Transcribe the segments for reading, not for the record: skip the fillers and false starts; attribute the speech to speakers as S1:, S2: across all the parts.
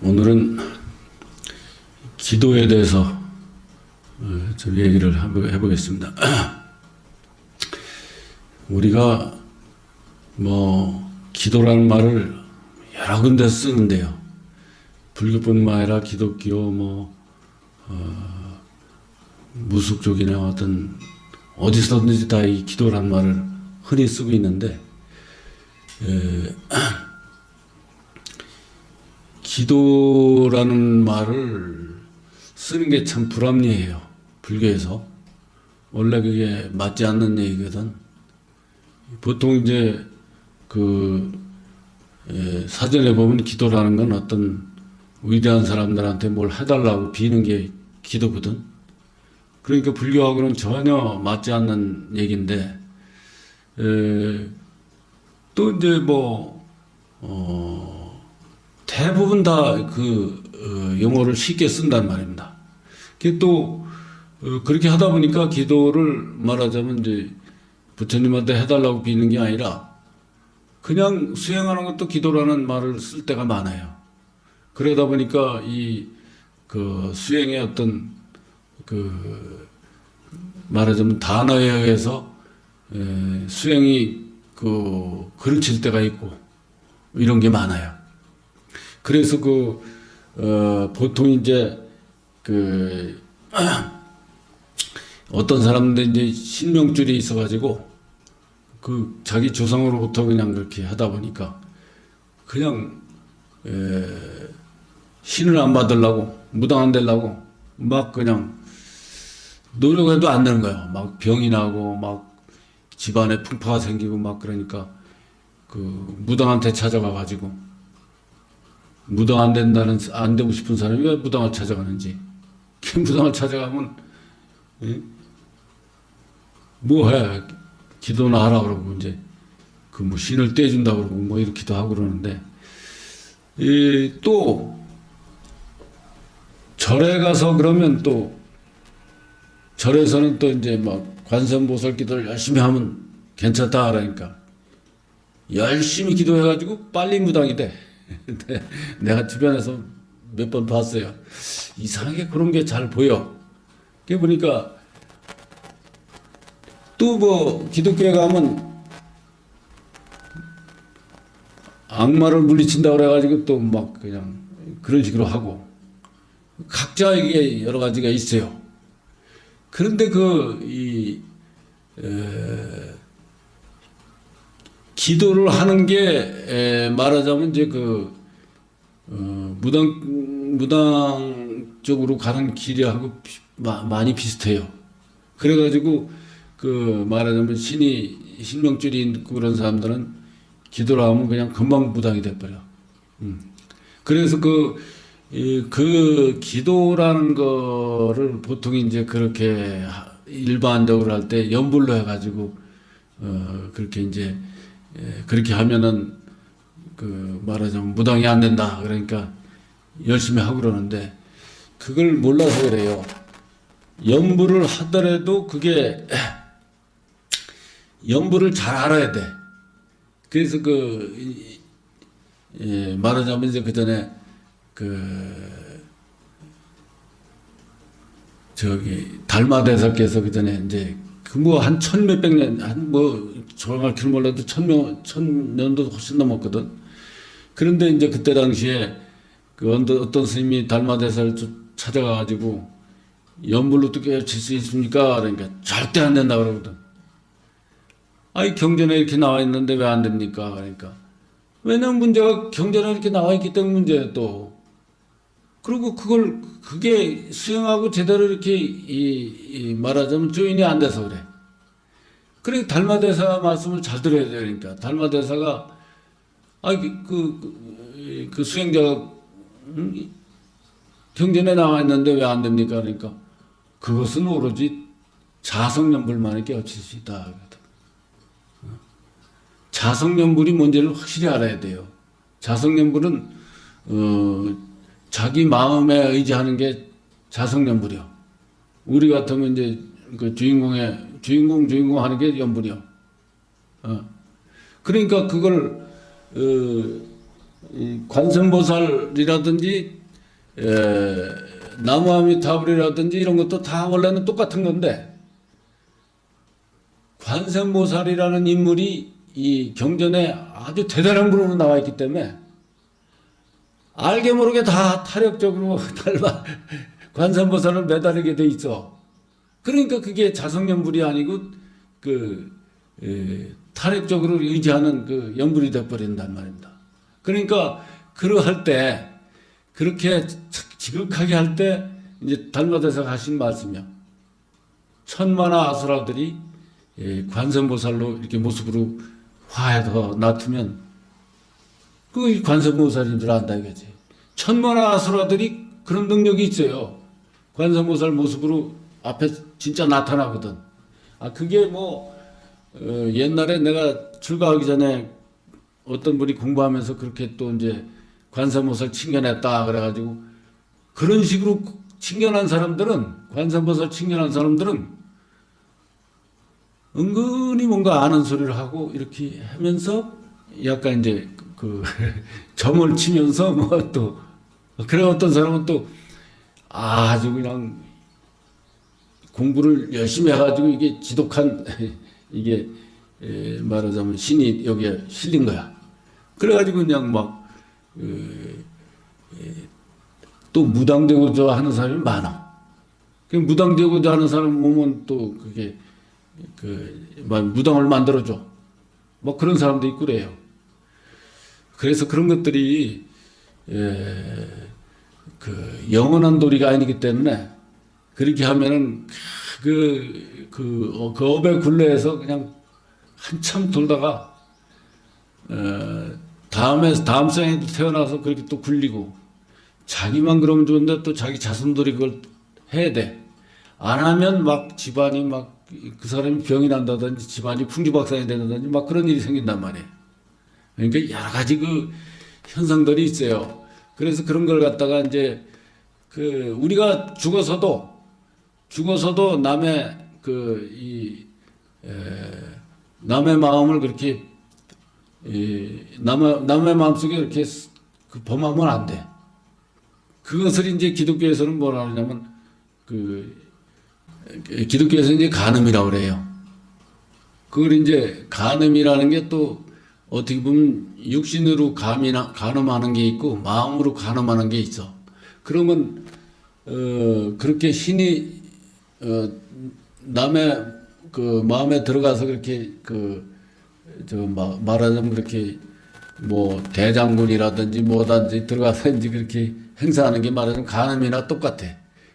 S1: 오늘은 기도에 대해서 좀 얘기를 해보겠습니다. 우리가 기도라는 말을 여러 군데 쓰는데요. 불교뿐만 아니라 기독교 무속족이나 어디서든지 다 이 기도라는 말을 흔히 쓰고 있는데, 기도라는 말을 쓰는 게 참 불합리해요. 불교에서. 원래 그게 맞지 않는 얘기거든. 보통 이제 사전에 보면 기도라는 건 어떤 위대한 사람들한테 뭘 해달라고 비는 게 기도거든. 그러니까 불교하고는 전혀 맞지 않는 얘기인데, 또 이제 대부분 다 용어를 쉽게 쓴단 말입니다. 또 그렇게 하다 보니까 기도를 말하자면 이제 부처님한테 해달라고 비는 게 아니라 그냥 수행하는 것도 기도라는 말을 쓸 때가 많아요. 그러다 보니까 수행의 어떤 말하자면 단어에 의해서 수행이 그르칠 때가 있고 이런 게 많아요. 그래서 보통 이제 어떤 사람들 이제 신명줄이 있어가지고 자기 조상으로부터 그냥 그렇게 하다 보니까 그냥 신을 안 받으려고 무당 안 되려고 막 그냥 노력해도 안 되는 거야. 막 병이 나고 막 집안에 풍파가 생기고 막 그러니까 무당한테 찾아가가지고 무당 안 되고 싶은 사람이 왜 무당을 찾아가는지. 무당을 찾아가면 뭐해 기도나 하라 그러고 이제 신을 떼준다 그러고 이렇게도 하고 그러는데, 또 절에 가서 그러면 또 절에서는 또 이제 관세음보살 기도를 열심히 하면 괜찮다 그러니까 열심히 기도해가지고 빨리 무당이 돼. 근데 내가 주변에서 몇 번 봤어요. 이상하게 그런 게 잘 보여. 그게 보니까 또 기독교에 가면 악마를 물리친다 그래가지고 또 그냥 그런 식으로 하고 각자 이게 여러 가지가 있어요. 그런데 기도를 하는 게 말하자면 이제 무당 쪽으로 가는 길하고 많이 비슷해요. 그래가지고 말하자면 신명줄이 있고 그런 사람들은 기도를 하면 그냥 금방 무당이 돼버려. 그래서 기도라는 거를 보통 이제 그렇게 일반적으로 할 때 연불로 해가지고 그렇게 이제 그렇게 하면은 말하자면 무당이 안 된다 그러니까 열심히 하고 그러는데 그걸 몰라서 그래요. 연불을 하더라도 그게 연불을 잘 알아야 돼. 그래서 말하자면 이제 그 전에 달마대사께서 그 전에 이제 한 천몇백 년, 정확히는 몰라도 천 년도 훨씬 넘었거든. 그런데 이제 그때 당시에 어떤 스님이 달마대사를 찾아가가지고 연불로 어떻게 칠 수 있습니까? 그러니까 절대 안 된다 그러거든. 아니, 경전에 이렇게 나와 있는데 왜 안 됩니까? 그러니까. 왜냐면 문제가 경전에 이렇게 나와 있기 때문에 문제예요, 또. 그리고 그게 수행하고 제대로 이렇게 말하자면 조인이 안 돼서 그래. 그래, 달마대사 말씀을 잘 들어야 돼. 그러니까. 달마대사가, 수행자가, 경전에 나와 있는데 왜 안 됩니까? 그러니까. 그것은 오로지 자성연불만을 깨우칠 수 있다. 자성연불이 뭔지를 확실히 알아야 돼요. 자성연불은, 자기 마음에 의지하는 게 자성연불이요. 우리 같으면 이제 주인공 하는 게 연불이요. 그러니까 그걸 이 관세음보살이라든지 나무아미타불이라든지 이런 것도 다 원래는 똑같은 건데 관세음보살이라는 인물이 이 경전에 아주 대단한 분으로 나와 있기 때문에 알게 모르게 다 타력적으로 닮아 관세음보살을 매달리게 돼 있어. 그러니까 그게 자성연불이 아니고 타력적으로 의지하는 그 연불이 돼버린단 말입니다. 그러니까 그러할 때 그렇게 지극하게 할 때 이제 달마대사가 하신 말씀이요. 천만화 아수라들이 관세음보살로 이렇게 모습으로 화해서 놔두면 그 관세음보살인 줄 안다 이거지. 천만화 아수라들이 그런 능력이 있어요. 관세음보살 모습으로 앞에 진짜 나타나거든. 그게 뭐 옛날에 내가 출가하기 전에 어떤 분이 공부하면서 그렇게 또 이제 관세음보살 칭견했다 그래가지고 그런 식으로 칭견한 사람들은 관세음보살 칭견한 사람들은 은근히 뭔가 아는 소리를 하고 이렇게 하면서 약간 이제 점을 치면서 뭐 또 그래 어떤 사람은 또 아주 그냥 공부를 열심히 해가지고 이게 지독한 이게 말하자면 신이 여기에 실린 거야. 그래가지고 그냥 막 또 무당되고자 하는 사람이 많아. 그 무당되고자 하는 사람 보면 또 그게 무당을 만들어줘. 뭐 그런 사람도 있고 그래요. 그래서 그런 것들이 영원한 도리가 아니기 때문에 그렇게 하면은 그 업의 굴레에서 그냥 한참 돌다가 다음 생에도 태어나서 그렇게 또 굴리고 자기만 그러면 좋은데 또 자기 자손들이 그걸 해야 돼. 안 하면 막 집안이 막 그 사람이 병이 난다든지 집안이 풍지박산이 된다든지 막 그런 일이 생긴단 말이에요. 그러니까 여러 가지 그 현상들이 있어요. 그래서 그런 걸 갖다가 이제 우리가 죽어서도 남의 남의 마음을 그렇게 남의 마음속에 이렇게 범하면 안 돼. 그것을 이제 기독교에서는 뭐라 하냐면 기독교에서 이제 간음이라고 그래요. 그걸 이제 간음이라는 게 또 어떻게 보면 육신으로 간음하는 게 있고 마음으로 간음하는 게 있어. 그러면 그렇게 신이 남의 마음에 들어가서 그렇게 말하자면 그렇게 뭐 대장군이라든지 뭐든지 들어가서 이제 그렇게 행사하는 게 말하자면 간음이나 똑같아.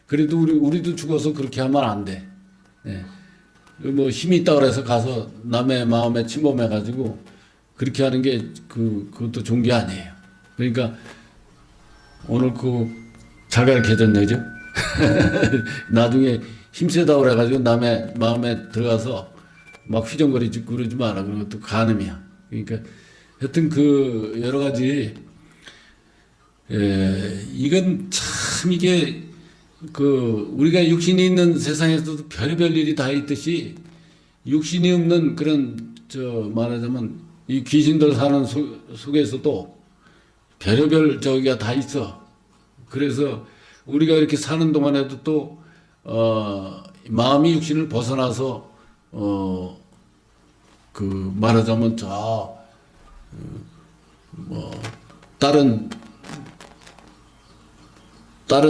S1: 그래도 우리도 죽어서 그렇게 하면 안 돼. 네. 뭐 힘이 있다 그래서 가서 남의 마음에 침범해가지고 그렇게 하는 게 그것도 좋은 게 아니에요. 그러니까 오늘 잘 가르쳐줬네, 그죠? 나중에 힘세다 그래가지고 남의 마음에 들어가서 막 휘정거리지 그러지 마라. 그런 것도 간음이야. 그러니까 하여튼 여러 가지 이건 참 이게 우리가 육신이 있는 세상에서도 별의별 일이 다 있듯이 육신이 없는 그런 말하자면 이 귀신들 사는 속에서도 별의별 저기가 다 있어. 그래서 우리가 이렇게 사는 동안에도 또 마음이 육신을 벗어나서 말하자면 다른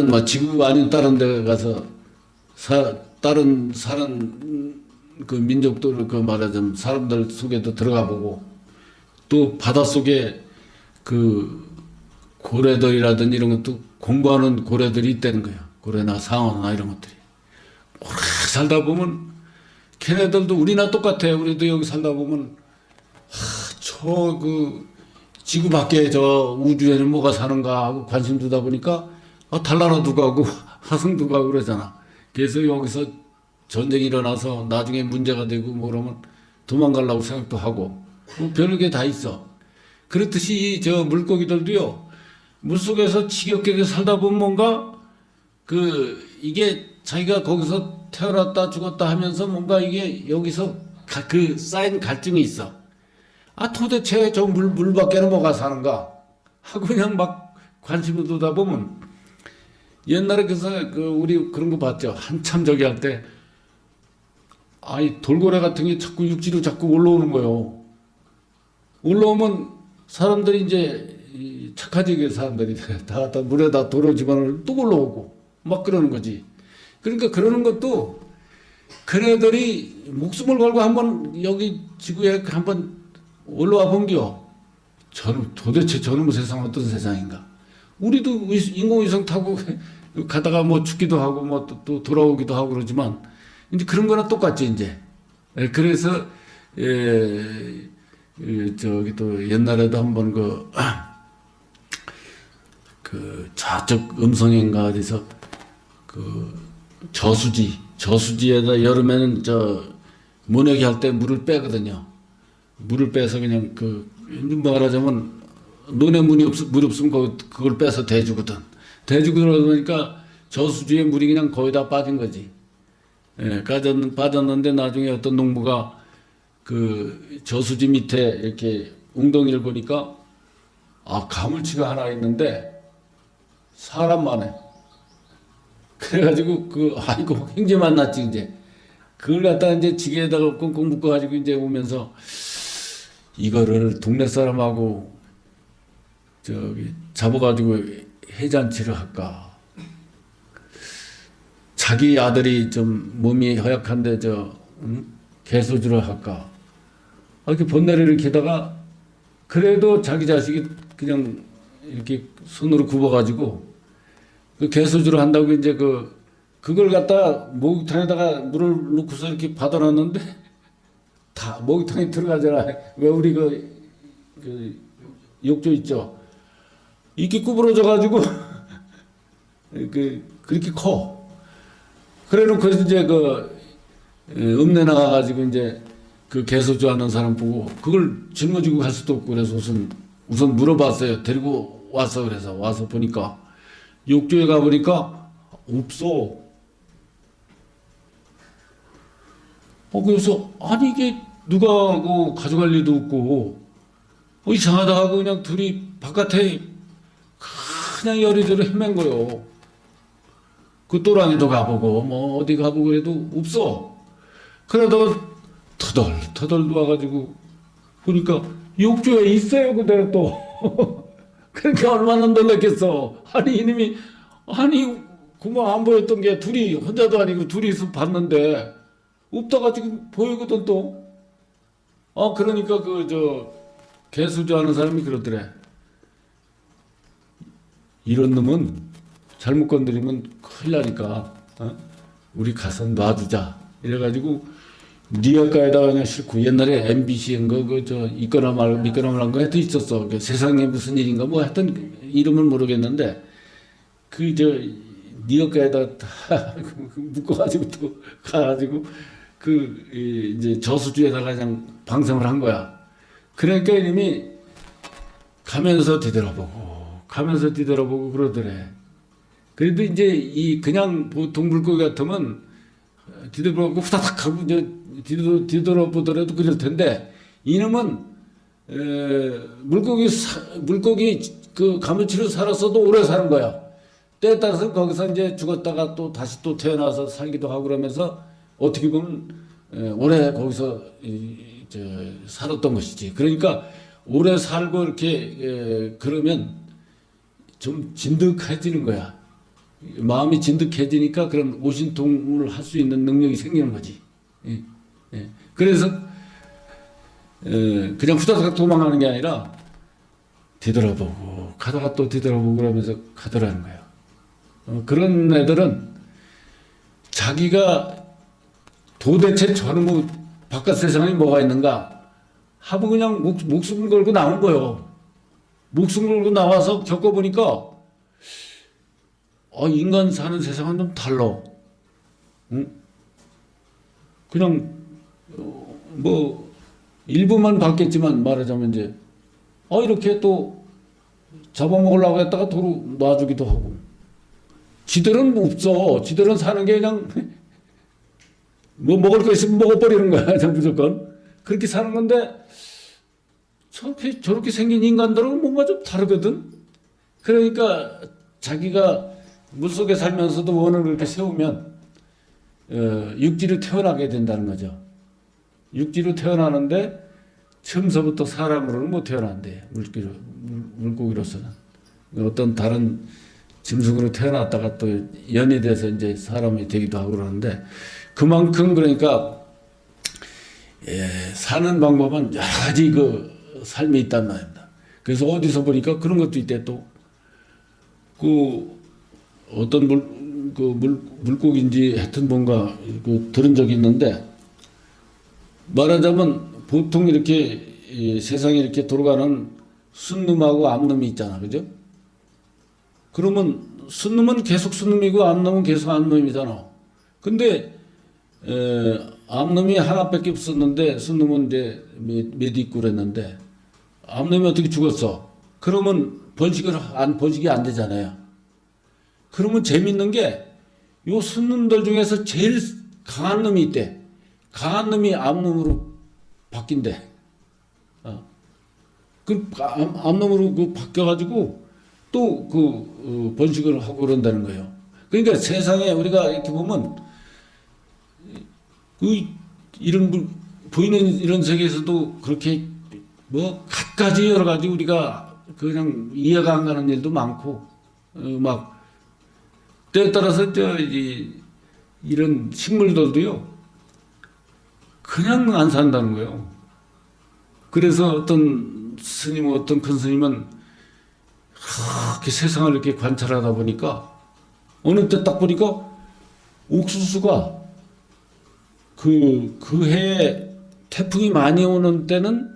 S1: 뭐 지구가 아닌 다른 데 가서 다른 사는 민족들 말하자면 사람들 속에도 들어가 보고 또 바닷속에 고래들이라든지 이런 것도 공부하는 고래들이 있다는 거야. 고래나 상어나 이런 것들이 오래 살다 보면 걔네들도 우리나 똑같아. 우리도 여기 살다 보면 지구 밖에 우주에는 뭐가 사는가 하고 관심 두다 보니까 달나라도 가고 화성도 가고 그러잖아. 그래서 여기서 전쟁이 일어나서 나중에 문제가 되고 뭐 그러면 도망가려고 생각도 하고 뭐 별게 다 있어. 그렇듯이 물고기들도요. 물속에서 지겹게 살다 보면 뭔가 이게 자기가 거기서 태어났다 죽었다 하면서 뭔가 이게 여기서 쌓인 갈증이 있어. 도대체 물 밖에는 뭐가 사는가? 하고 그냥 막 관심을 두다 보면 옛날에 우리 그런 거 봤죠. 한참 저기 할 때 아이 돌고래 같은 게 자꾸 육지로 자꾸 올라오는 거예요. 올라오면 사람들이 이제 착하지게 사람들이 다 물에다 돌을 집어넣으면 또 올라오고 막 그러는 거지. 그러니까 그러는 것도 그네들이 목숨을 걸고 한번 여기 지구에 한번 올라와 본겨. 도대체 저놈의 세상 어떤 세상인가? 우리도 인공위성 타고 가다가 뭐 죽기도 하고 뭐 또 돌아오기도 하고 그러지만 이제 그런 거랑 똑같지 이제. 그래서 저기 또 옛날에도 한번 그 저쪽 음성인가 어디서 그 저수지에다 여름에는 모내기 할 때 물을 빼거든요. 물을 빼서 그냥 말하자면 논에 물이 없으면 그걸 빼서 대주거든. 대주고 그러니까 저수지에 물이 그냥 거의 다 빠진 거지. 빠졌는데 나중에 어떤 농부가 그 저수지 밑에 이렇게 웅덩이를 보니까 가물치가 하나 있는데 사람만 해. 그래가지고 아이고 형제 만났지 이제. 그걸 갖다가 이제 지게에다가 꽁꽁 묶어가지고 이제 오면서 이거를 동네 사람하고 잡아가지고 해잔치를 할까. 자기 아들이 좀 몸이 허약한데 개소주를 할까. 이렇게 번뇌를 일으키다가 그래도 자기 자식이 그냥 이렇게 손으로 굽어가지고 그 개소주를 한다고 이제 그걸 갖다 목욕탕에다가 물을 넣고서 이렇게 받아놨는데 다 목욕탕에 들어가잖아. 왜 우리 그 욕조 있죠. 이렇게 구부러져가지고 그렇게 커. 그래놓고 이제 읍내 나가가지고 이제 그 개소주 하는 사람 보고 그걸 짊어지고 갈 수도 없고 그래서 우선 물어봤어요. 데리고 왔어. 그래서 와서 보니까 욕조에 가보니까 없어. 그래서 아니 이게 누가 가져갈 리도 없고 이상하다 하고 그냥 둘이 바깥에 그냥 여리저리 헤맨 거요. 그 또랑이도 가보고 뭐 어디 가보고 그래도 없어. 그러다가 터덜 와가지고 보니까 욕조에 있어요. 그대로 또. 그러니까 얼마나 놀랐겠어. 아니 이놈이 그만 안 보였던 게 둘이 혼자도 아니고 둘이서 봤는데 없다가 지금 보이거든 또. 그러니까 개수주 하는 사람이 그러더래. 이런 놈은 잘못 건드리면 큰일 나니까 우리 가서 놔두자. 이래가지고 리어카에다가 그냥 싣고 옛날에 MBC인가 있거나 말한 거 하여튼 있었어. 세상에 무슨 일인가 뭐 하여튼 이름은 모르겠는데 리어카에다 다 묶어가지고 또 가가지고 이제 저수지에다가 그냥 방생을 한 거야. 그러니까 이놈이 가면서 뒤돌아보고 그러더래. 그래도 이제 그냥 보통 물고기 같으면 뒤돌아보고 후다닥 하고 이제 뒤돌아보더라도 그럴 텐데 이놈은 물고기 그 가물치로 살았어도 오래 사는 거야. 때에 따라서 거기서 이제 죽었다가 또 다시 또 태어나서 살기도 하고 그러면서 어떻게 보면 오래 거기서 살았던 것이지. 그러니까 오래 살고 이렇게 그러면 좀 진득해지는 거야. 마음이 진득해지니까 그런 오신통을 할 수 있는 능력이 생기는 거지. 그래서 그냥 후다닥 도망가는 게 아니라 뒤돌아보고 가다가 또 뒤돌아보고 그러면서 가더라는 거예요. 그런 애들은 자기가 도대체 저는 바깥 세상에 뭐가 있는가 하고 그냥 목숨을 걸고 나온 거예요. 목숨을 걸고 나와서 겪어보니까 인간 사는 세상은 좀 달라. 응? 그냥 일부만 봤겠지만 말하자면 이제 이렇게 또 잡아먹으려고 했다가 도로 놔주기도 하고. 지들은 없어. 지들은 사는 게 그냥 먹을 거 있으면 먹어버리는 거야. 그냥 무조건. 그렇게 사는 건데 저렇게 생긴 인간들은 뭔가 좀 다르거든. 그러니까 자기가 물속에 살면서도 원을 그렇게 세우면 육지로 태어나게 된다는 거죠. 육지로 태어나는데 처음서부터 사람으로는 못 태어난대. 물고기로서는. 어떤 다른 짐승으로 태어났다가 또 연이 돼서 이제 사람이 되기도 하고 그러는데 그만큼 그러니까 사는 방법은 여러 가지 그 삶이 있단 말입니다. 그래서 어디서 보니까 그런 것도 있대 또. 그 어떤 물고기인지 하여튼 뭔가 그 들은 적이 있는데 말하자면 보통 이렇게 세상에 이렇게 돌아가는 순놈하고 암놈이 있잖아. 그죠? 그러면 순놈은 계속 순놈이고 암놈은 계속 암놈이잖아. 근데 암놈이 하나밖에 없었는데 순놈은 이제 몇 있고 그랬는데 암놈이 어떻게 죽었어? 그러면 번식이 안 되잖아요. 그러면 재밌는 게 요 순놈들 중에서 제일 강한 놈이 있대. 강한 놈이 암놈으로 바뀐대. 그 암놈으로 그 바뀌어가지고 또 번식을 하고 그런다는 거예요. 그러니까 세상에 우리가 이렇게 보면 보이는 이런 세계에서도 그렇게 뭐 갖가지 여러 가지 우리가 그냥 이해가 안 가는 일도 많고 막 때에 따라서 이런 식물들도요 그냥 안 산다는 거예요. 그래서 어떤 스님, 어떤 큰 스님은 이렇게 세상을 이렇게 관찰하다 보니까 어느 때 딱 보니까 옥수수가 그 해에 태풍이 많이 오는 때는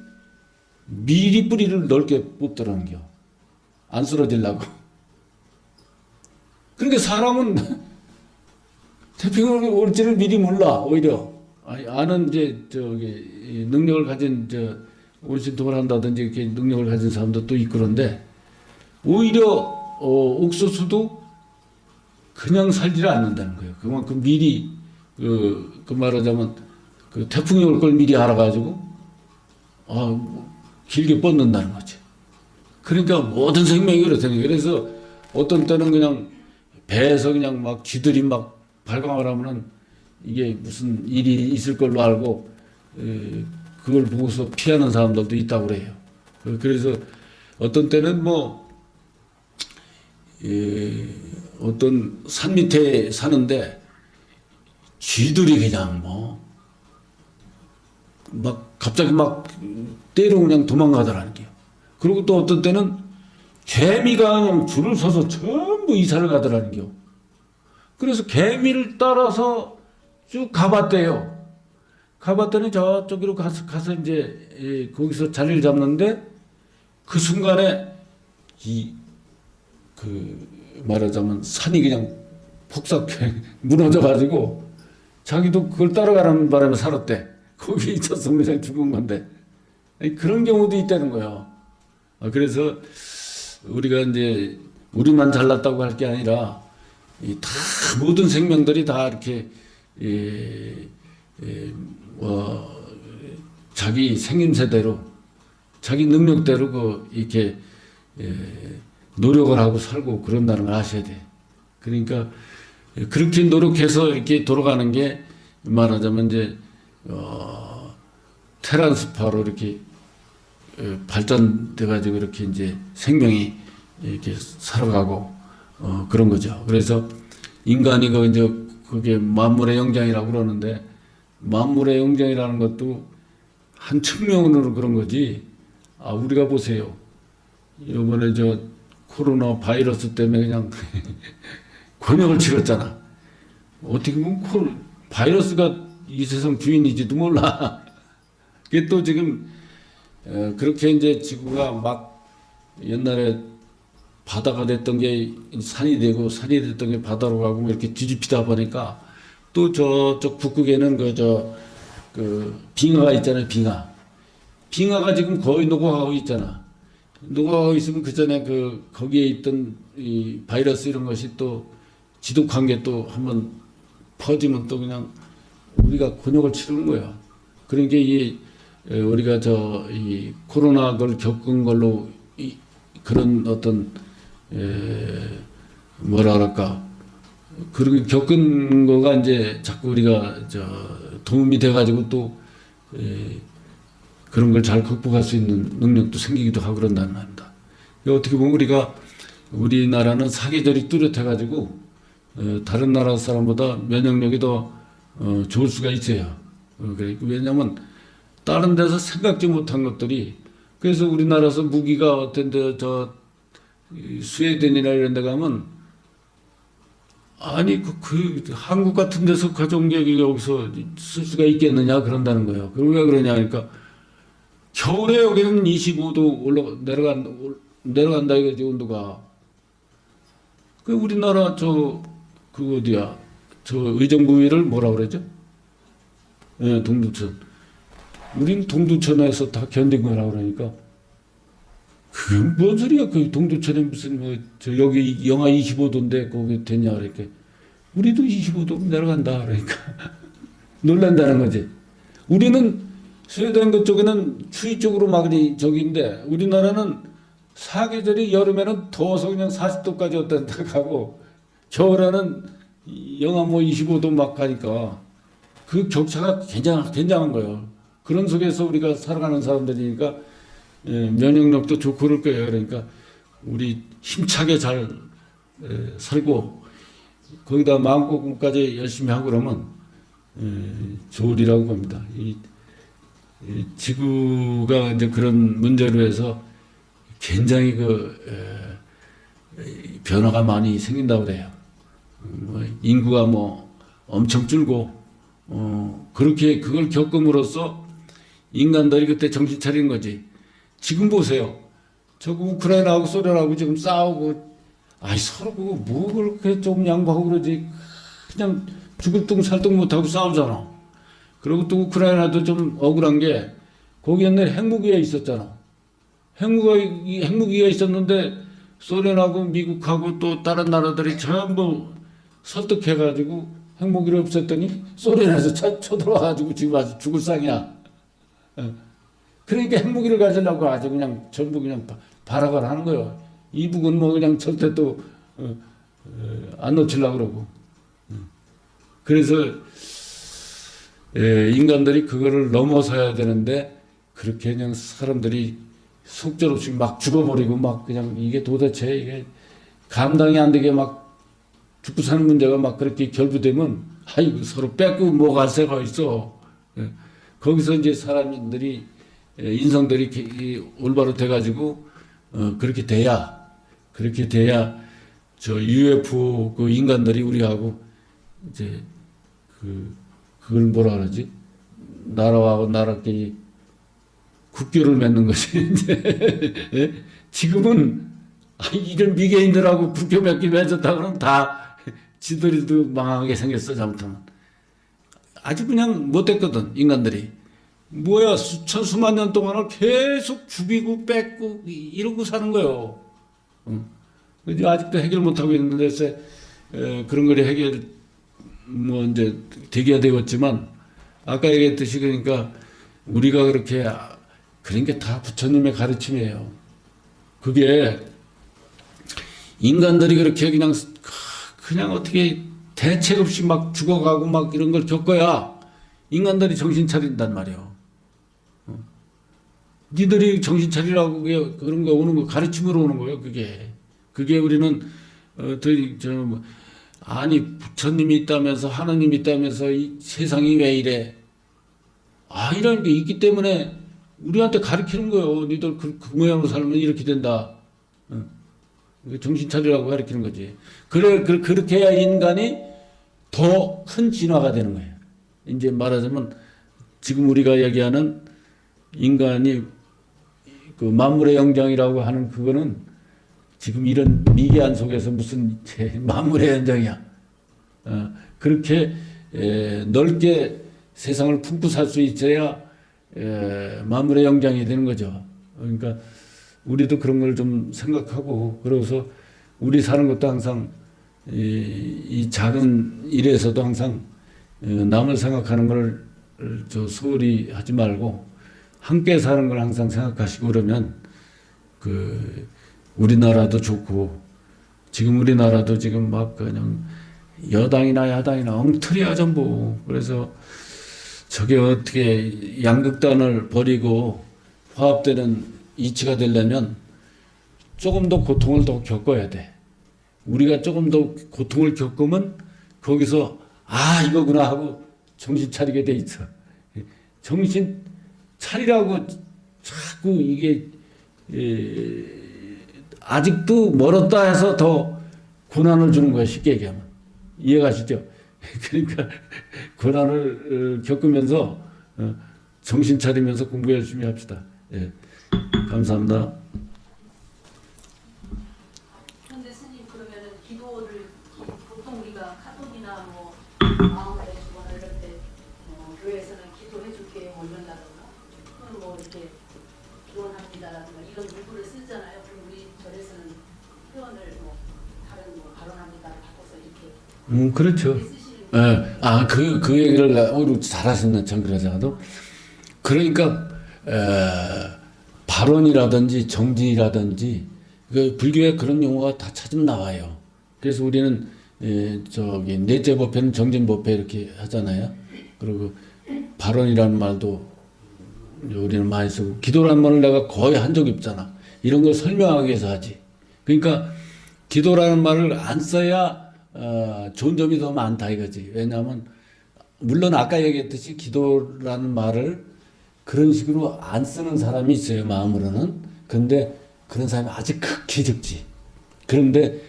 S1: 미리 뿌리를 넓게 뽑더라는 겨. 안 쓰러지려고. 그러니까 사람은 태풍이 올지를 미리 몰라, 오히려. 아는 능력을 가진 온신통을 한다든지 이렇게 능력을 가진 사람도 또 있고 그런데 오히려 옥수수도 그냥 살지를 않는다는 거예요. 그만큼 미리 그 말하자면 그 태풍이 올 걸 미리 알아가지고 길게 뻗는다는 거지. 그러니까 모든 생명이 그렇다는 거예요. 그래서 어떤 때는 그냥 배에서 그냥 막 쥐들이 막 발광을 하면은 이게 무슨 일이 있을 걸로 알고 그걸 보고서 피하는 사람들도 있다고 그래요. 그래서 어떤 때는 어떤 산 밑에 사는데 쥐들이 그냥 막 갑자기 막 때로 그냥 도망가더라는 게요. 그리고 또 어떤 때는 개미가 그냥 줄을 서서 전부 이사를 가더라는 게요. 그래서 개미를 따라서 쭉 가봤대요. 가봤더니 저쪽으로 가서 이제 거기서 자리를 잡는데 그 순간에 말하자면 산이 그냥 폭삭 무너져가지고 자기도 그걸 따라가는 바람에 살았대. 거기 있었으면 그냥 죽은 건데 그런 경우도 있다는 거예요. 그래서 우리가 이제 우리만 잘났다고 할 게 아니라 다 모든 생명들이 다 이렇게 자기 생김새대로 자기 능력대로 이렇게 노력을 하고 살고 그런다는 걸 아셔야 돼. 그러니까 그렇게 노력해서 이렇게 돌아가는 게 말하자면 이제 테란스파로 이렇게 발전돼 가지고 이렇게 이제 생명이 이렇게 살아가고 그런 거죠. 그래서 인간이 이제 그게 만물의 영장이라고 그러는데 만물의 영장이라는 것도 한 측면으로 그런 거지. 우리가 보세요. 이번에 코로나 바이러스 때문에 그냥 곤욕을 치렀잖아. 어떻게 보면 바이러스가 이 세상 주인이지도 몰라. 그게 또 지금 그렇게 이제 지구가 막 옛날에 바다가 됐던 게 산이 되고 산이 됐던 게 바다로 가고 이렇게 뒤집히다 보니까 또 저쪽 북극에는 그 빙하가 있잖아요. 빙하가 지금 거의 녹아가고 있잖아. 녹아가고 있으면 그 전에 거기에 있던 이 바이러스 이런 것이 또 지독한 게 또 한번 퍼지면 또 그냥 우리가 곤욕을 치르는 거야. 그러니까 우리가 이 코로나 걸 겪은 걸로 그런 어떤 뭐라 그럴까, 그렇게 겪은 거가 이제 자꾸 우리가 도움이 돼가지고 또 그런 걸 잘 극복할 수 있는 능력도 생기기도 하고 그런다는 말입니다. 어떻게 보면 우리나라는 사계절이 뚜렷해가지고 다른 나라 사람보다 면역력이 더 좋을 수가 있어요. 왜냐하면 다른 데서 생각지 못한 것들이, 그래서 우리나라에서 무기가 어떤 데 스웨덴이나 이런 데 가면, 아니 그 한국 같은 데서 가져온 게 여기서 쓸 수가 있겠느냐 그런다는 거예요. 그럼 왜 그러냐 하니까, 겨울에 여기는 25도 내려간다 이거지, 온도가. 그 우리나라 그 어디야, 의정부위를 뭐라 그러죠? 예, 동두천. 우린 동두천에서 다 견딘 거라 그러니까, 그게 뭔 소리야? 그 동두천에 무슨 여기 영하 25도인데 거기 되냐 그러니까, 우리도 25도 내려간다 그러니까 놀란다는 거지. 우리는 스웨덴 그쪽에는 추위 쪽으로 막 저기인데, 우리나라는 사계절이 여름에는 더워서 그냥 40도까지 어떤 데 가고, 겨울에는 영하 25도 막 가니까 그 격차가 굉장한 거예요. 그런 속에서 우리가 살아가는 사람들이니까 면역력도 좋고 그럴 거예요. 그러니까 우리 힘차게 잘 살고 거기다 마음고생까지 열심히 하고 그러면 좋으리라고 봅니다. 이 지구가 이제 그런 문제로 해서 굉장히 변화가 많이 생긴다고 그래요. 인구가 엄청 줄고, 그렇게 그걸 겪음으로써 인간들이 그때 정신 차린 거지. 지금 보세요. 우크라이나하고 소련하고 지금 싸우고, 서로 그거 뭐 그렇게 좀 양보하고 그러지. 그냥 죽을 둥 살 둥 못하고 싸우잖아. 그리고 또 우크라이나도 좀 억울한 게, 거기 옛날에 핵무기가 있었잖아. 핵무기가 있었는데, 소련하고 미국하고 또 다른 나라들이 전부 설득해가지고 핵무기를 없앴더니 소련에서 쳐들어와가지고 지금 아주 죽을 상이야. 그러니까 핵무기를 가지려고 아주 그냥 전부 그냥 발악을 하는 거예요. 이북은 그냥 절대 또 안 놓치려고 그러고. 그래서 인간들이 그거를 넘어서야 되는데, 그렇게 그냥 사람들이 속절없이 막 죽어버리고 막 그냥 이게 도대체 이게 감당이 안 되게 막 죽고 사는 문제가 막 그렇게 결부되면, 아이고 서로 뺏고 뭐가 새가 있어. 거기서 이제 사람들이 인성들이 올바로 돼가지고 그렇게 돼야 저 UFO 그 인간들이 우리하고 이제 그걸 뭐라 그러지? 나라하고 나라끼리 국교를 맺는 것이 이제 지금은 이런 미개인들하고 국교 맺었다 그러면 다 지들이도 망하게 생겼어. 잘못하면 아주 그냥 못됐거든. 인간들이 뭐야, 수만 년 동안을 계속 죽이고 뺏고 이러고 사는 거예요. 아직도 해결 못하고 있는데, 그런 거리 해결 이제 되기야 되겠지만, 아까 얘기했듯이, 그러니까 우리가 그러니까 다 부처님의 가르침이에요. 그게 인간들이 그렇게 그냥 어떻게 대책 없이 막 죽어가고 막 이런 걸 겪어야 인간들이 정신 차린단 말이에요. 니들이 정신 차리라고 그런 거 오는 거 가르침으로 오는 거예요. 그게 우리는 아니 부처님이 있다면서 하느님이 있다면서 이 세상이 왜 이래? 이런 게 있기 때문에 우리한테 가르치는 거예요. 니들 그 모양으로 살면 이렇게 된다. 정신 차리라고 가르치는 거지. 그렇게 해야 인간이 더 큰 진화가 되는 거예요. 이제 말하자면 지금 우리가 얘기하는 인간이 그 만물의 영장이라고 하는 그거는 지금 이런 미개한 속에서 무슨 만물의 영장이야. 그렇게 넓게 세상을 품고 살 수 있어야 만물의 영장이 되는 거죠. 그러니까 우리도 그런 걸 좀 생각하고, 그래서 우리 사는 것도 항상 이 작은 일에서도 항상 남을 생각하는 걸 소홀히 하지 말고 함께 사는 걸 항상 생각하시고, 그러면 우리나라도 좋고 지금 우리나라도 지금 막 그냥 여당이나 야당이나 엉터리야 전부. 그래서 저게 어떻게 양극단을 버리고 화합되는 이치가 되려면 조금 더 고통을 더 겪어야 돼. 우리가 조금 더 고통을 겪으면 거기서 아 이거구나 하고 정신 차리게 돼 있어. 정신 차리라고 자꾸 이게 아직도 멀었다 해서 더 고난을 주는 거야. 쉽게 얘기하면. 이해가시죠? 그러니까 고난을 겪으면서 정신 차리면서 공부 열심히 합시다. 예. 감사합니다.
S2: 그런데 스님 그러면은 기도를 보통 우리가 카톡이나 뭐 마음을 해주거나 이럴 때 교회에서는 기도해줄게 뭐 이런다던가 또는 뭐 이렇게 기원합니다라든가 이런 문구를 쓰잖아요. 그럼 우리 절에서는 표현을 뭐 다른 뭐 발언합니다를 바꿔서 이렇게
S1: 그렇죠.
S2: 쓰시는
S1: 예. 아, 그 얘기를 잘하셨네. 참 그러자도. 그러니까 발언이라든지 정진이라든지 그 불교에 그런 용어가 다 찾으면 나와요. 그래서 우리는 저기 넷째 법회는 정진법회 이렇게 하잖아요. 그리고 발언이라는 말도 우리는 많이 쓰고 기도라는 말을 내가 거의 한 적이 없잖아. 이런 걸 설명하기 위해서 하지. 그러니까 기도라는 말을 안 써야 좋은 점이 더 많다 이거지. 왜냐하면 물론 아까 얘기했듯이 기도라는 말을 그런 식으로 안 쓰는 사람이 있어요. 마음으로는. 그런데 그런 사람이 아직 극히 적지. 그런데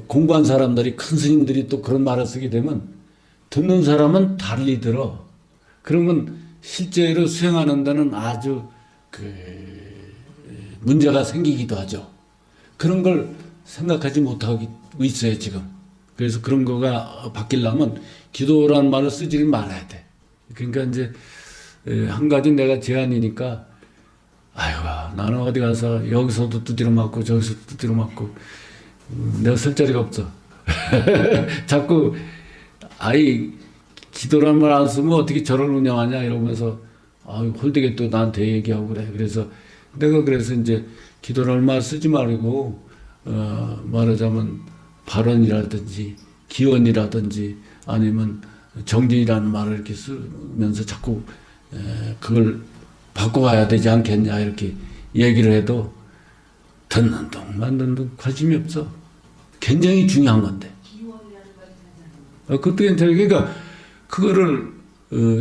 S1: 공부한 사람들이 큰 스님들이 또 그런 말을 쓰게 되면 듣는 사람은 달리 들어. 그러면 실제로 수행하는 데는 아주 문제가 생기기도 하죠. 그런 걸 생각하지 못하고 있어요 지금. 그래서 그런 거가 바뀌려면 기도라는 말을 쓰지를 말아야 돼. 그러니까 이제 한 가지 내가 제안이니까 아이고 나는 어디 가서 여기서도 두드려 맞고 저기서도 두드려 맞고 내가 쓸 자리가 없어. 자꾸 아이 기도란 말 안 쓰면 어떻게 절을 운영하냐 이러면서 홀되게 또 나한테 얘기하고 그래. 그래서 내가 그래서 이제 기도라는 말 쓰지 말고 말하자면 발언이라든지 기원이라든지 아니면 정진이라는 말을 이렇게 쓰면서 자꾸 그걸 바꿔가야 되지 않겠냐 이렇게 얘기를 해도 듣는 동 만드는 동 관심이 없어. 굉장히 중요한 건데. 그것도 괜찮아요. 그러니까 그거를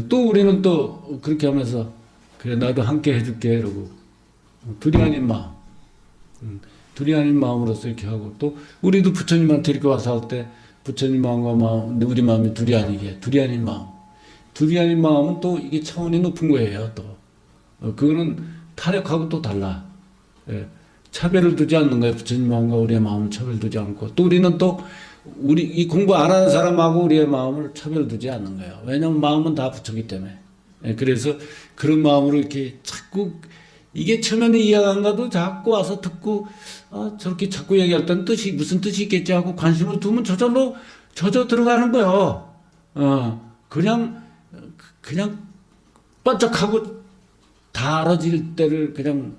S1: 또 우리는 또 그렇게 하면서 그래 나도 함께 해줄게 이러고 둘이 아닌 마음 둘이 아닌 마음으로서 이렇게 하고 또 우리도 부처님한테 이렇게 와서 할 때 부처님 마음과 마음 우리 마음이 둘이 아니게 둘이 아닌 마음 둘이 아닌 마음은 또 이게 차원이 높은 거예요. 또 그거는 타력하고 또 달라. 차별을 두지 않는 거예요. 부처님 마음과 우리의 마음은 차별 두지 않고 또 우리는 또 우리 이 공부 안 하는 사람하고 우리의 마음을 차별 두지 않는 거예요. 왜냐하면 마음은 다 부처기 때문에. 그래서 그런 마음으로 이렇게 자꾸 이게 처음에는 이해가 안 가도 자꾸 와서 듣고 저렇게 자꾸 얘기할 때는 뜻이 무슨 뜻이 있겠지 하고 관심을 두면 저절로 젖어 들어가는 거예요. 그냥 번쩍하고 다 알아질 때를 그냥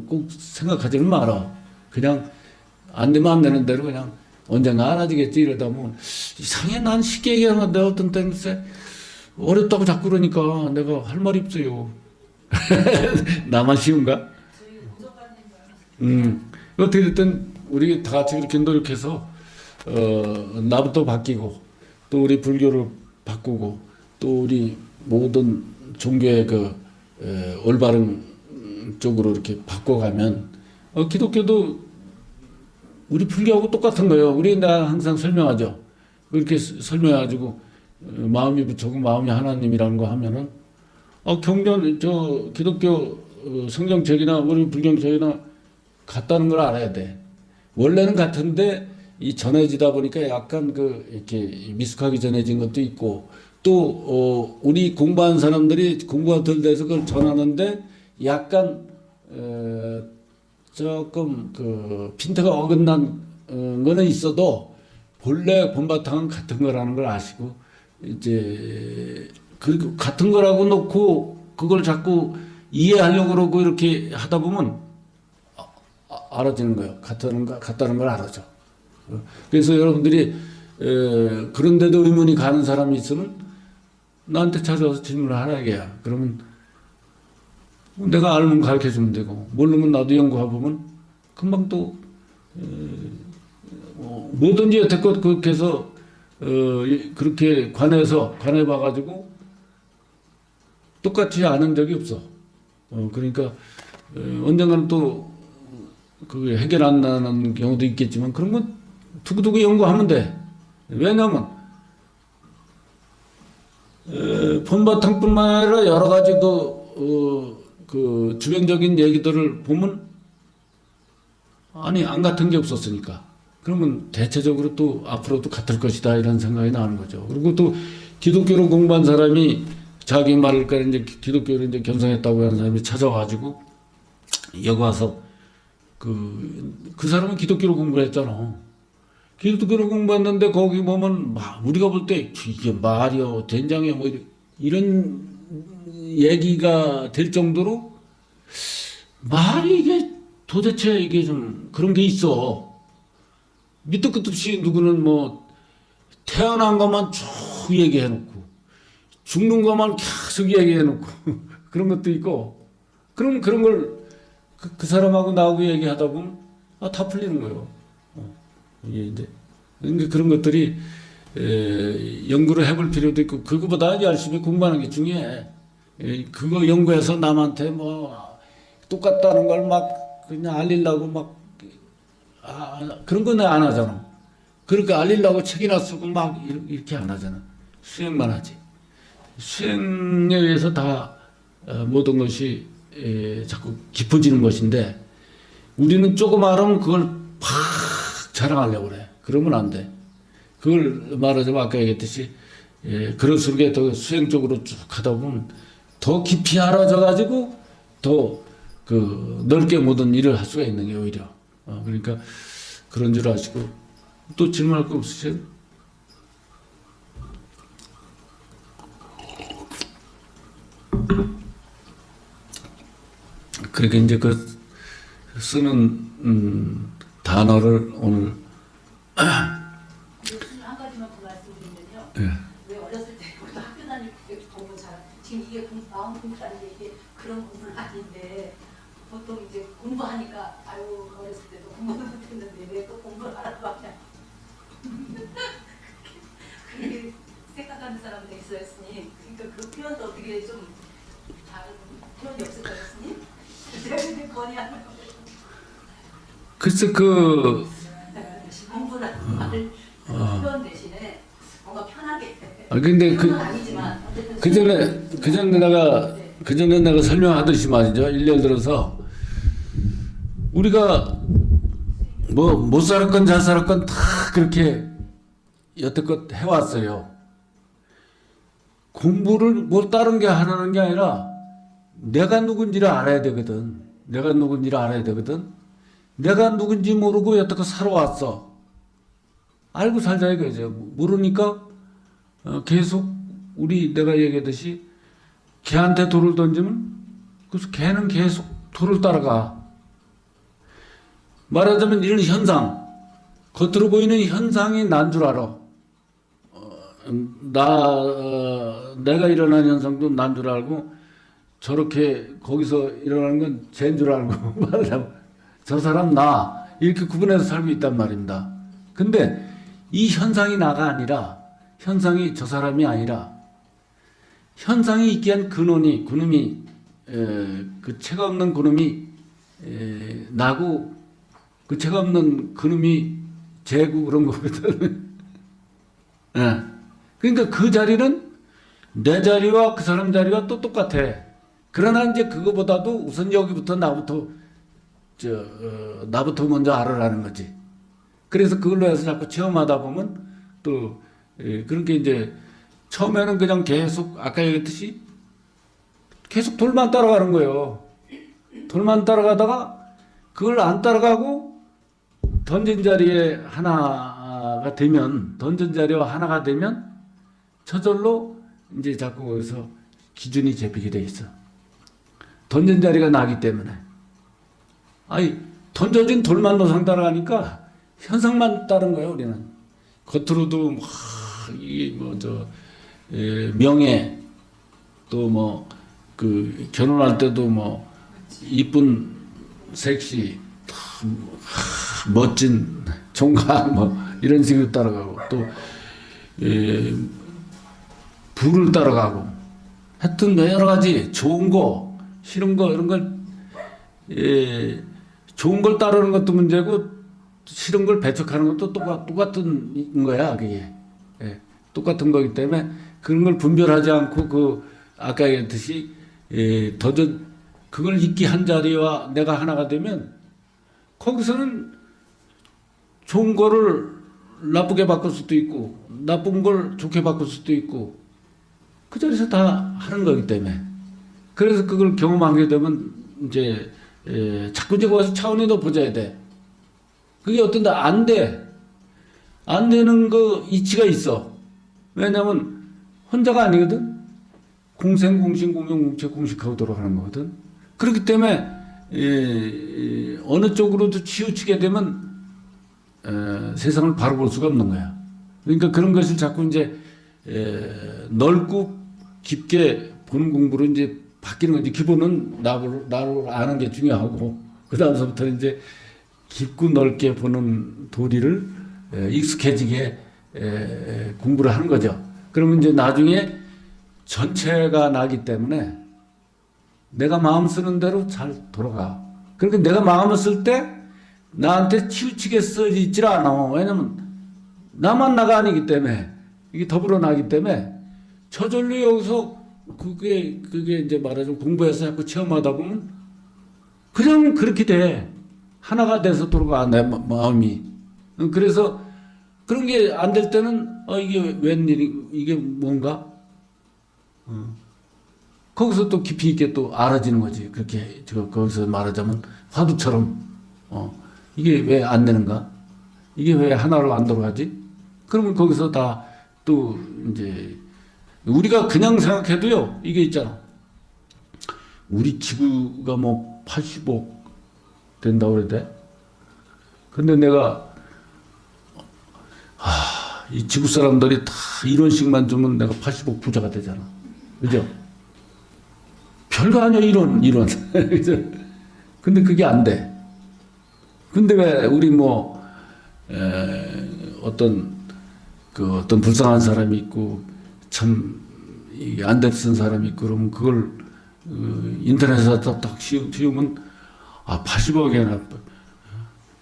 S1: 꼭 생각하지는 마라. 그냥 안 되면 안 되는 대로 그냥 언젠가 알아지겠지 이러다 보면 이상해. 난 쉽게 얘기하는데 어떤 때는 어렵다고 자꾸 그러니까 내가 할 말이 없어요. 나만 쉬운가? 어떻게 됐든 우리 다 같이 그렇게 노력해서 나부터 바뀌고 또 우리 불교를 바꾸고 또 우리 모든 종교의 올바른 쪽으로 이렇게 바꿔가면 기독교도 우리 불교하고 똑같은 거예요. 우리 내가 항상 설명하죠. 그렇게 설명해가지고 마음이 부처고 마음이 하나님이라는 거 하면은 경전 기독교 성경책이나 우리 불경책이나 같다는 걸 알아야 돼. 원래는 같은데 이 전해지다 보니까 약간 이렇게 미숙하게 전해진 것도 있고 또 우리 공부한 사람들이 공부가 덜 돼서 그걸 전하는데 약간 조금 핀트가 어긋난 거는 있어도 본래 본바탕은 같은 거라는 걸 아시고 이제 그리고 같은 거라고 놓고 그걸 자꾸 이해하려고 그러고 이렇게 하다 보면 알아지는 거예요. 같다는 걸 알아죠. 그래서 여러분들이 그런데도 의문이 가는 사람이 있으면 나한테 찾아와서 질문을 하라 이게야. 그러면 내가 알면 가르쳐 주면 되고 모르면 나도 연구해 보면 금방 또 뭐든지 여태껏 그렇게 해서 그렇게 관해 봐가지고 똑같이 아는 적이 없어. 그러니까 언젠가는 또 그게 해결 안 나는 경우도 있겠지만 그런 건 두고두고 연구하면 돼. 왜냐면 본바탕뿐만 아니라 여러 가지 그 주변적인 얘기들을 보면 아니 안 같은 게 없었으니까 그러면 대체적으로 또 앞으로도 같을 것이다 이런 생각이 나는 거죠. 그리고 또 기독교를 공부한 사람이 자기 말을 까지 이제 기독교를 이제 겸손했다고 하는 사람이 찾아와가지고 여기 와서 그 사람은 기독교를 공부했잖아. 기독교를 공부했는데 거기 보면 막 우리가 볼 때 이게 말이요 된장이요 뭐 이런 얘기가 될 정도로 말이 이게 도대체 이게 좀 그런 게 있어. 밑도 끝도 없이 누구는 뭐 태어난 것만 쭉 얘기해놓고 죽는 것만 계속 얘기해놓고 그런 것도 있고 그럼 그런 걸 그 사람하고 나하고 얘기하다 보면 다 풀리는 거예요. 이게 이제 그러니까 그런 것들이 연구를 해볼 필요도 있고 그거보다 열심히 공부하는 게 중요해. 그거 연구해서 남한테 뭐 똑같다는 걸 막 그냥 알리려고 막 그런 건 안 하잖아. 그러니까 알리려고 책이나 쓰고 막 이렇게 안 하잖아. 수행만 하지. 수행에 의해서 다 모든 것이 자꾸 깊어지는 것인데 우리는 조금 알으면 그걸 팍 자랑하려고 그래. 그러면 안 돼. 그걸 말하자면 아까 얘기했듯이 그럴수록 더 수행적으로 쭉 하다 보면 더 깊이 알아져 가지고 더 넓게 모든 일을 할 수가 있는 게 오히려 그러니까 그런 줄 아시고 또 질문할 거 없으세요? 그렇게 이제 쓰는 단어를 오늘
S2: 한 가지만 더 말씀드리면요.
S1: 예.
S2: 왜 어렸을 때부터 학교 다닐 때 공부 잘 지금 이게 마음 공부라는데 이게 그런 공부는 아닌데 보통 이제 공부하니까 아유 어렸을 때도 공부도 못했는데 왜 또 공부를 하라고 하냐 그렇게 생각하는 사람도 있어요, 스님. 그러니까 그 표현도 어떻게 좀 다른 표현이 없을까요, 스님? 제가 근데 건의하는 거예요.
S1: 글쎄
S2: 공부라는 말을 표현 대신에 뭔가 편하게
S1: 근데
S2: 표현은 아니지만 어쨌든
S1: 그 전에 내가 설명하듯이 말이죠. 예를 들어서 우리가 뭐 못 살았건 잘 살았건 다 그렇게 여태껏 해왔어요. 공부를 뭐 다른 게 하라는 게 아니라 내가 누군지를 알아야 되거든. 내가 누군지 모르고 여태껏 살아왔어. 알고 살자 이거죠. 모르니까 계속 내가 얘기했듯이 개한테 돌을 던지면 그래서 개는 계속 돌을 따라가. 말하자면 이런 현상, 겉으로 보이는 현상이 난 줄 알아. 내가 일어난 현상도 난 줄 알고 저렇게 거기서 일어나는 건 쟤인 줄 알고 말하자면 저 사람 나 이렇게 구분해서 살고 있단 말입니다. 근데 이 현상이 나가 아니라 현상이 저 사람이 아니라 현상이 있게 한 그놈이 그 채가 없는 그놈이 나고 그 채가 없는 그놈이 재고 그런 거거든. 예. 그러니까 그 자리는 내 자리와 그 사람 자리가 또 똑같아. 그러나 이제 그거보다도 우선 여기부터 나부터 먼저 알아라는 거지. 그래서 그걸로 해서 자꾸 체험하다 보면 또 그렇게 이제 처음에는 그냥 계속 아까 얘기했듯이 계속 돌만 따라가는 거예요. 돌만 따라가다가 그걸 안 따라가고 던진 자리와 하나가 되면 저절로 이제 자꾸 거기서 기준이 잡히게 돼 있어. 던진 자리가 나기 때문에. 던져진 돌만 노상 따라가니까 현상만 따른 거예요, 우리는. 겉으로도 막, 명예, 또 뭐, 결혼할 때도 뭐, 이쁜, 섹시, 멋진, 종각, 뭐, 이런 식으로 따라가고, 또, 부를 따라가고, 하여튼 여러 가지 좋은 거, 싫은 거, 이런 걸, 좋은 걸 따르는 것도 문제고, 싫은 걸 배척하는 것도 똑같은 거야, 그게. 예, 똑같은 거기 때문에 그런 걸 분별하지 않고 아까 얘기했듯이 그걸 잊기 한 자리와 내가 하나가 되면 거기서는 좋은 거를 나쁘게 바꿀 수도 있고 나쁜 걸 좋게 바꿀 수도 있고 그 자리에서 다 하는 거기 때문에 그래서 그걸 경험하게 되면 이제 자꾸 거기서 차원이 높아져야 돼. 그게 어떤 데 안 돼. 안 되는 거 이치가 있어. 왜냐면 혼자가 아니거든. 공생, 공신, 공용, 공체, 공식하고 돌아가는 거거든. 그렇기 때문에 어느 쪽으로도 치우치게 되면 세상을 바로 볼 수가 없는 거야. 그러니까 그런 것을 자꾸 이제 넓고 깊게 보는 공부로 이제 바뀌는 거지. 기본은 나를 아는 게 중요하고 그 다음서부터 이제 깊고 넓게 보는 도리를 익숙해지게 공부를 하는 거죠. 그러면 이제 나중에 전체가 나기 때문에 내가 마음 쓰는 대로 잘 돌아가. 그러니까 내가 마음을 쓸 때 나한테 치우치게 써지질 않아. 왜냐면 나만 나가 아니기 때문에 이게 더불어 나기 때문에 저절로 여기서 그게 이제 말하자면 공부해서 자꾸 체험하다 보면 그냥 그렇게 돼. 하나가 돼서 돌아가, 내 마음이. 그래서 그런 게 안 될 때는, 이게 웬일이, 이게 뭔가? 거기서 또 깊이 있게 또 알아지는 거지. 그렇게, 거기서 말하자면 화두처럼, 이게 왜 안 되는가? 이게 왜 하나로 안 돌아가지? 그러면 거기서 다 또 이제, 우리가 그냥 생각해도요, 이게 있잖아. 우리 지구가 뭐 85억 된다고 그러대. 근데 내가 이 지구 사람들이 다 이론씩만 주면 내가 80억 부자가 되잖아. 그죠? 별거 아니야, 이론. 그죠? 근데 그게 안 돼. 근데 왜 우리 뭐 어떤 불쌍한 사람이 있고 참 안 됐은 사람이 있고 그러면 그걸 인터넷에서 딱 씌우면 80억이나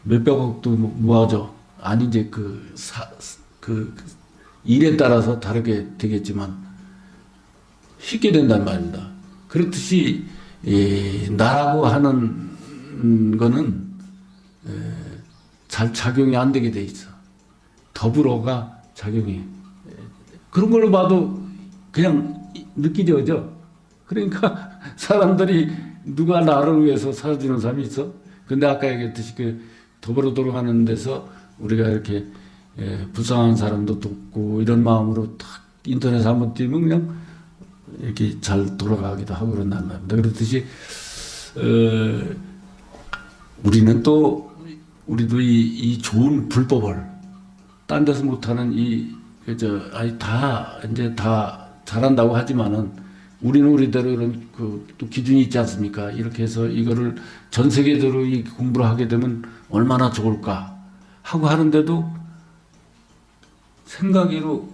S1: 몇백억도 모아져. 아니 이제 그 일에 따라서 다르게 되겠지만 쉽게 된단 말입니다. 그렇듯이 나라고 하는 거는 잘 작용이 안 되게 돼 있어. 더불어가 작용이. 그런 걸로 봐도 그냥 느끼져져. 그러니까 사람들이 누가 나를 위해서 살아주는 사람이 있어? 근데 아까 얘기했듯이 더불어 돌아가는 데서 우리가 이렇게 불쌍한 사람도 돕고 이런 마음으로 딱 인터넷 한번 띄면 그냥 이렇게 잘 돌아가기도 하고 그런단 말입니다. 그렇듯이 우리도 이 좋은 불법을 딴 데서 못하는 다 잘한다고 하지만은 우리는 우리대로 이런 또 기준이 있지 않습니까? 이렇게 해서 이거를 전 세계적으로 이 공부를 하게 되면 얼마나 좋을까 하고 하는데도 생각으로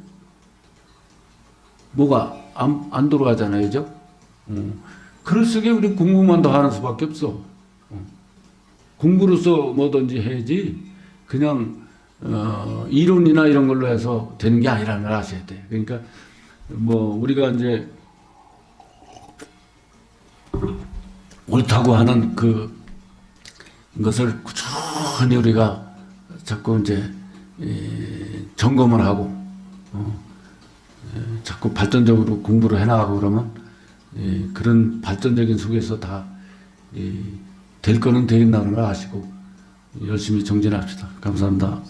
S1: 뭐가 안 돌아가잖아요, 그죠? 그럴 속에 우리 공부만 더 하는 수밖에 없어. 공부로서 뭐든지 해야지 그냥 이론이나 이런 걸로 해서 되는 게 아니라는 걸 아셔야 돼. 그러니까 뭐 우리가 이제 옳다고 하는 그것을 꾸준히 우리가 자꾸 이제 점검을 하고 자꾸 발전적으로 공부를 해나가고 그러면 그런 발전적인 속에서 다 될 거는 되겠다는 걸 아시고 열심히 정진합시다. 감사합니다.